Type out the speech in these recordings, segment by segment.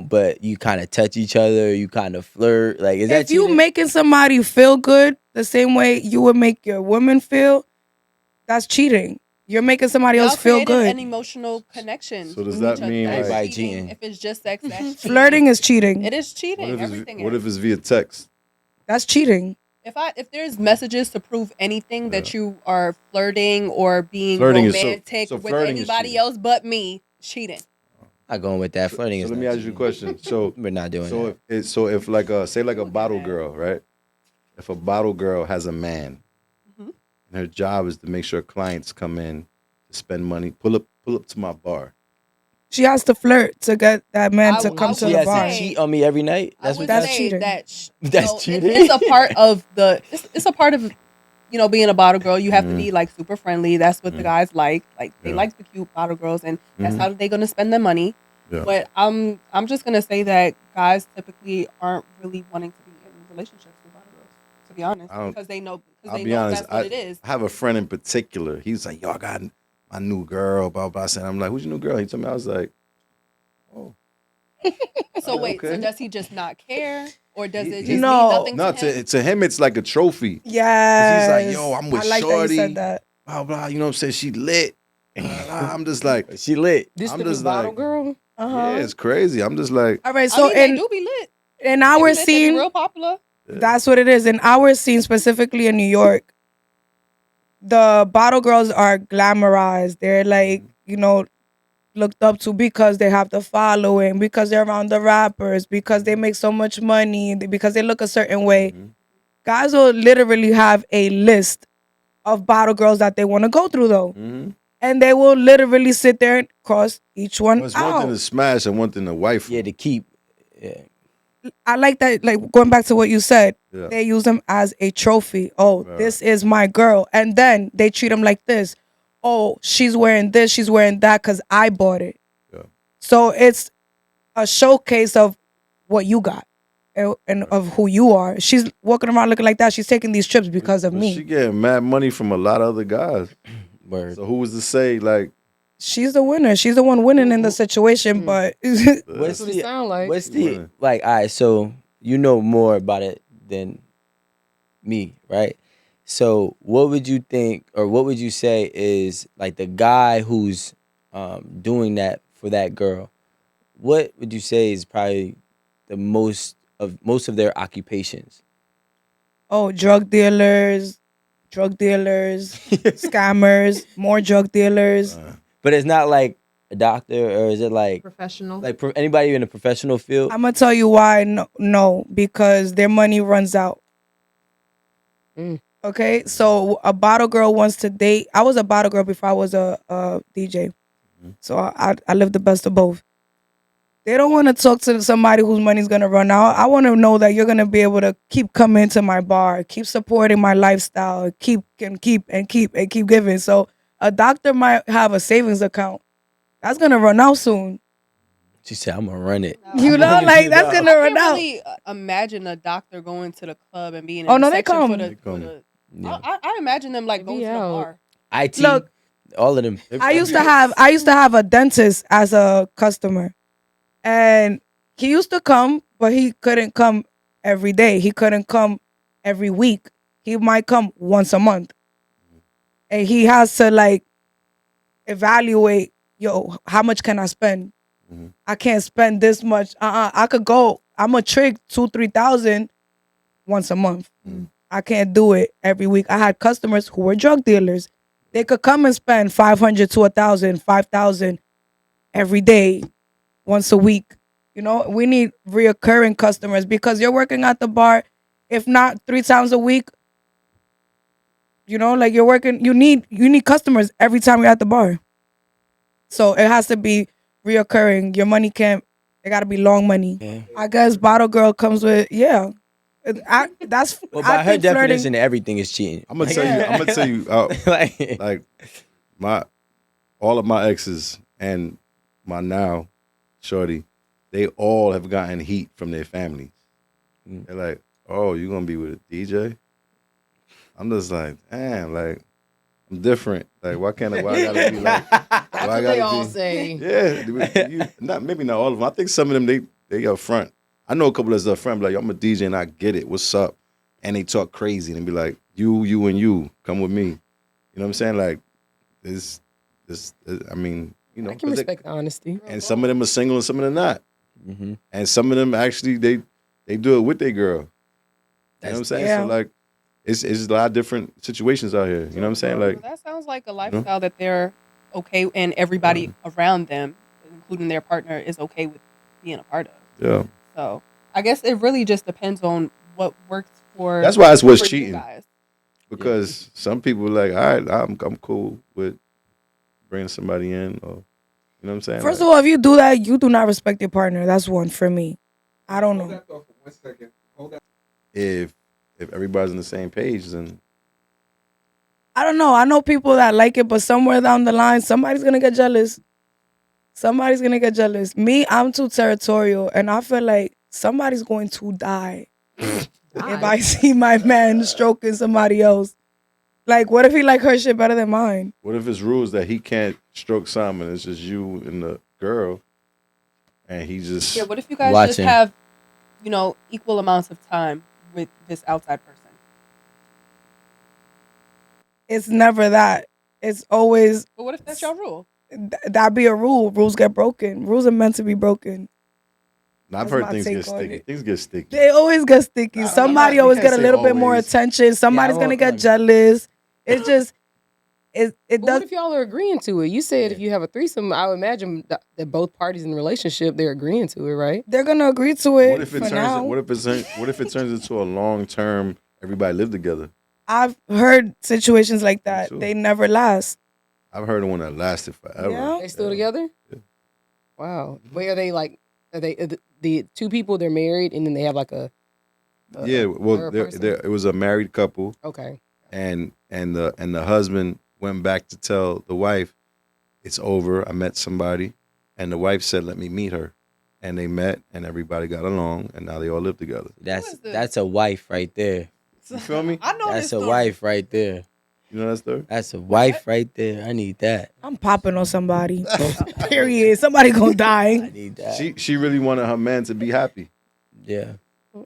but you kind of touch each other, you kind of flirt. Like, is that If you cheating? making somebody feel good the same way you would make your woman feel, that's cheating. You're making somebody else feel created good. an emotional connection. So does with that each other. mean, That's Everybody cheating? cheating. If it's just sex, that's cheating. Flirting is cheating. It is cheating. Everything what is. if it's via text? That's cheating. If there's messages to prove anything that you are flirting or being Flirting is romantic so with flirting is anybody cheating. else but me, cheating. Not going with that. Flirting So is let not me ask you a cheating. question. So We're not doing so that. if like say like a bottle girl, right? If a bottle girl has a man, Mhm. and her job is to make sure clients come in to spend money, pull up to my bar. She has to flirt to get that man I to w- come I to She the would has bar. to say- cheat on me every night. I That's would what That's that's say cheating. that That's cheating? It's a part of it's a part of being a bottle girl. You have to be like super friendly. That's what the guys like. Like they like the cute bottle girls, and that's how they're gonna spend their money. Yeah. But I'm just gonna say that guys typically aren't really wanting to be in relationships with bottle girls. To be honest, because they know honest. that's what it is. I have a friend in particular. He was like, "Yo, I got my new girl." Blah blah. And I'm like, "Who's your new girl?" He told me. I was like, "Oh." So wait, okay. so does he just not care, or does it just No. mean nothing No, to him? to him it's like a trophy. Yes. He's like, "Yo, I'm with I like Shorty." that you said that. Blah blah. You know what I'm saying? She lit. I'm just like, She lit. This I'm the just new bottle like- girl. yeah, it's crazy. I'm just like, All right, I so mean, they do be lit. in They our be lit, they be scene, real popular. that's what it is. In our scene, specifically in New York, the bottle girls are glamorized. They're like, looked up to because they have the following, because they're around the rappers, because they make so much money, because they look a certain way. Guys will literally have a list of bottle girls that they want to go through, though. And they will literally sit there and cross each one it's one thing out. to smash and one thing to wife. Yeah, to keep. Yeah. I like that, like going back to what you said, Yeah. they use them as a trophy. Oh, this is my girl. And then they treat them like this. Oh, she's wearing this, she's wearing that because I bought it. Yeah. So it's a showcase of what you got and of who you are. She's walking around looking like that. She's taking these trips because of But me. she getting mad money from a lot of other guys. Word. So who was to say like She's the winner. She's the one winning in the situation, but What's That's what it sound like. What's the Right. like? All right, so you know more about it than me, right? So what would you think, or what would you say is like the guy who's doing that for that girl? What would you say is probably the most of their occupations? oh, drug dealers, scammers, more drug dealers. But it's not like a doctor, or is it like Professional. anybody in a professional field? I'm gonna tell you why. No, because their money runs out. Okay, so a bottle girl wants to date. I was a bottle girl before I was a DJ, so I lived the best of both. They don't want to talk to somebody whose money's gonna run out. I want to know that you're gonna be able to keep coming to my bar, keep supporting my lifestyle, keep giving. So a doctor might have a savings account that's gonna run out soon. She said, "I'm gonna run it." You know, like that's gonna I run can't out. really imagine a doctor going to the club and being in Oh, the no, they section come. for They the. come. Yeah. I imagine them like They going be to the out. bar. IT, Look, all of them. I used to have a dentist as a customer, and he used to come, but he couldn't come every day. He couldn't come every week. He might come once a month, and he has to like evaluate. Yo, how much can I spend? I can't spend this much. I could go. I'm a trick 2,000-3,000 once a month. I can't do it every week. I had customers who were drug dealers. They could come and spend 500 to 1,000, 5,000 every day, once a week. You know, we need reoccurring customers because you're working at the bar, if not 3 times a week. You know, like you're working. You need customers every time you're at the bar. So it has to be reoccurring. Your money can't. It got to be long money. Yeah. I guess bottle girl comes with that's Well, I by her think flirting- definition, everything is cheating. I'm gonna tell you like, like all of my exes and my now shorty, they all have gotten heat from their families. They're like, "Oh, you gonna be with a DJ?" I'm just like, damn, like I'm different. Like, why I gotta be like? That's what they all say. Yeah, maybe not all of them. I think some of them they up front. I know a couple that's up front, be like, I'm a DJ and I get it. What's up? And they talk crazy and be like, you, and you, come with me. You know what I'm saying? Like, this. I mean, you know, I can respect the honesty. and some of them are single and some of them not. Mm-hmm. And some of them actually they do it with their girl. You know what I'm saying? Yeah. So like, it's a lot of different situations out here. You know what I'm saying? Like, That sounds like a lifestyle that they're okay, and everybody around them, including their partner, is okay with being a part of. yeah. So I guess it really just depends on what works for. That's why it's what's for you cheating. guys. Because some people are like, all right, I'm cool with bringing somebody in, or you know what I'm saying? First Like, of all, if you do that, you do not respect your partner. That's one for me. I don't know. if everybody's on the same page, then I don't know. I know people that like it, but somewhere down the line, somebody's gonna get jealous. Somebody's gonna get jealous. Me, I'm too territorial, and I feel like somebody's going to die if I see my man stroking somebody else. Like, what if he like her shit better than mine? what if it's rules that he can't stroke Simon? It's just you and the girl, and he just Yeah. What if you guys Watching. just have, equal amounts of time with this outside person? It's never that. It's always But what if that's your rule? that be a rule. Rules get broken. Rules are meant to be broken. And I've That's heard my things take get on sticky. it. Things get sticky. They always get sticky. Somebody you always can't get a say little bit more always. attention. Somebody's I gonna want get one. jealous. It's just it But does. what if y'all are agreeing to it? You said if you have a threesome, I would imagine that both parties in the relationship, they're agreeing to it, right? They're gonna agree to it What if it for turns? now. What if it turns into a long term? Everybody live together. I've heard situations like that. too. They never last. I've heard of one that lasted forever. Yeah. They still together? Yeah. Wow. Where are they like? Are they the two people? They're married, and then they have like a Yeah, well, third person? it was a married couple, Okay. and the husband went back to tell the wife, "It's over. I met somebody," and the wife said, "Let me meet her," and they met, and everybody got along, and now they all live together. That's a wife right there. You feel me? I know That's this a story. wife right there. You know that story? That's a wife right there. I need that. I'm popping on somebody. Period. Somebody gonna I die. need that. She really wanted her man to be happy. Yeah.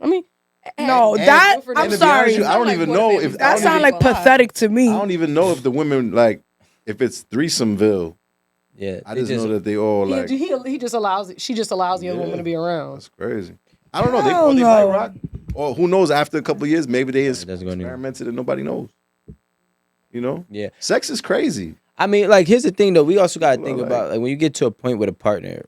I mean, No, and- that and- I'm And to be honest sorry. with you, I don't Like even what know if it if was- I don't That sounds even- like pathetic to me. I don't even know if the women like if it's threesomeville. Yeah. I they just know that they all like. he just allows it. She just allows the other woman to be around. That's crazy. I don't know. Hell They might no. rock. Or who knows? After a couple of years, maybe they doesn't go anywhere. experimented and nobody knows. You know? Yeah. Sex is crazy. I mean, like, here's the thing though. We also gotta Well, think like- about like when you get to a point with a partner,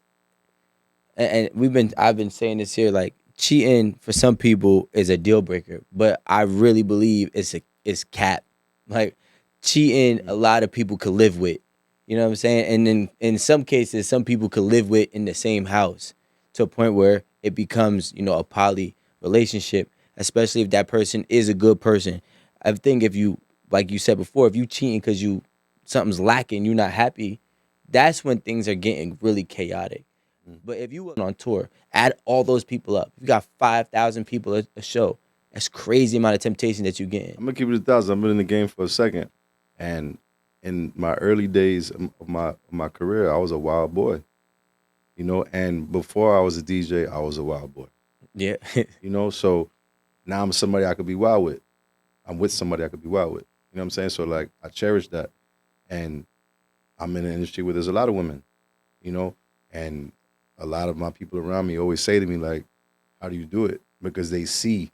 and I've been saying this here, like cheating for some people is a deal breaker, but I really believe it's cap. Like cheating, a lot of people could live with. You know what I'm saying? And then in some cases, some people could live with in the same house to a point where it becomes, a poly relationship, especially if that person is a good person. I think if you, like you said before, if you cheating because something's lacking, you're not happy, that's when things are getting really chaotic. But if you went on tour, add all those people up, you got 5,000 people a show. That's crazy amount of temptation that you're getting. I'm gonna keep it 1,000. I've been in the game for a second, and in my early days of my career, I was a wild boy. And before I was a DJ, I was a wild boy. Yeah. So now I'm somebody I could be wild with. I'm with somebody I could be wild with. You know what I'm saying? So like I cherish that, and I'm in an industry where there's a lot of women, and a lot of my people around me always say to me like, "How do you do it?" Because they see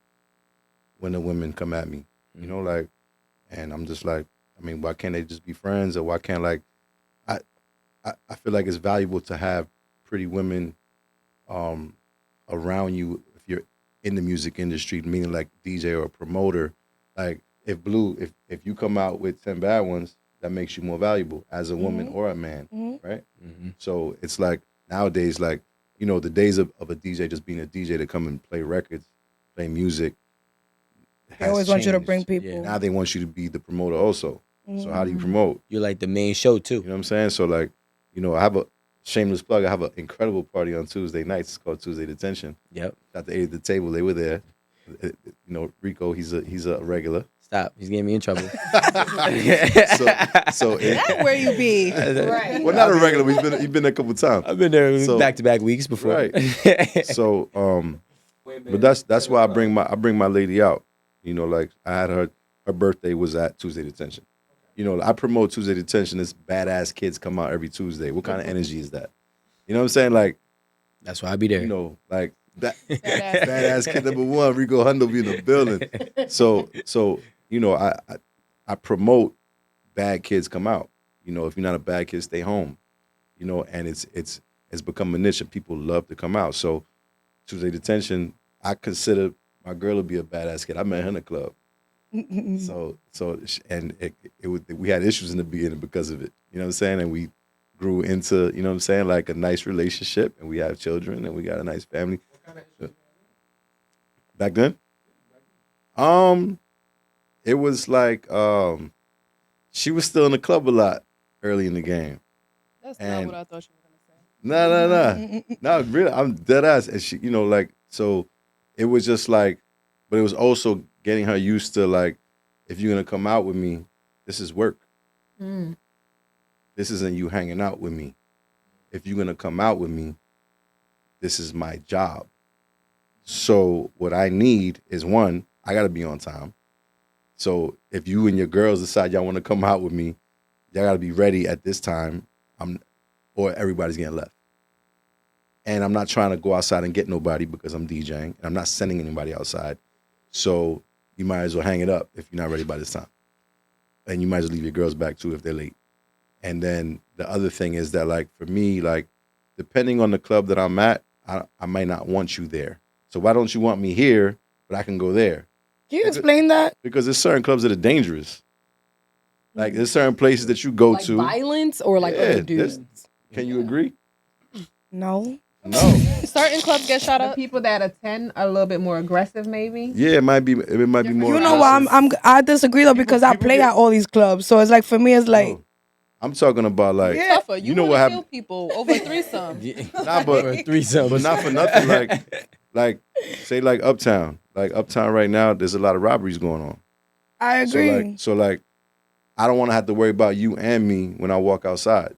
when the women come at me, and I'm just like, I mean, why can't they just be friends, or why can't I feel like it's valuable to have pretty women around you if you're in the music industry, meaning like DJ or a promoter. Like if you come out with 10 bad ones, that makes you more valuable as a woman or a man, right? Mm-hmm. So it's like nowadays, like, the days of a DJ just being a DJ to come and play records, play music. They always want you to changed. bring people. Yeah. Now they want you to be the promoter also. So how do you promote? You're like the main show too. You know what I'm saying? So like, I have a shameless plug. I have an incredible party on Tuesday nights. It's called Tuesday Detention. Yep. At the 8 at the table, they were there. Rico, he's a regular. Stop. He's getting me in trouble. So it, That's where you be. Right. well, not a regular. He's been there a couple times. I've been there So- back-to-back weeks before. Right. So, but that's why I bring my lady out. You know, like I had her birthday was at Tuesday Detention. You know, I promote Tuesday Detention. This badass kids come out every Tuesday. What kind of energy is that? You know what I'm saying? Like, That's why I be there. you know, like that badass kid number one, Rico Hundo be in the building. So you know, I promote bad kids come out. You know, if you're not a bad kid, stay home. You know, and it's become a niche and people love to come out. So Tuesday Detention, I consider my girl to be a badass kid. I met her in the club. So and we had issues in the beginning because of it. You know what I'm saying? And we grew into, you know what I'm saying, like a nice relationship, and we have children and we got a nice family. Back then? It was like she was still in the club a lot early in the game. That's not And- what I thought you were gonna say. No, really, I'm dead ass. And she, you know, like, so it was just like, but it was also getting her used to, like, if you're gonna come out with me, this is work. This isn't you hanging out with me. If you're gonna come out with me, this is my job. So what I need is, one, I gotta be on time. So if you and your girls decide y'all want to come out with me, y'all gotta be ready at this time. Or everybody's getting left. And I'm not trying to go outside and get nobody because I'm DJing, and I'm not sending anybody outside. So you might as well hang it up if you're not ready by this time. And you might as well leave your girls back too if they're late. And then the other thing is that, like, for me, like, depending on the club that I'm at, I might not want you there. So why don't you want me here, but I can go there? Can you explain that? Because there's certain clubs that are dangerous. Like, there's certain places that you go Like to. violence or like Yeah, other dudes? Can you agree? No. No. Certain clubs get shot The up. people that attend are a little bit more aggressive, maybe. Yeah, it might be more. You know what? I disagree though because I people play get- at all these clubs, so it's like for me, it's like No. I'm talking about, like, Yeah. Tougher. You know what wanna happened? kill people over threesome. Nah, but Or threesome. but not for nothing. Like say like Uptown. Like Uptown right now, there's a lot of robberies going on. I agree. So like I don't want to have to worry about you and me when I walk outside.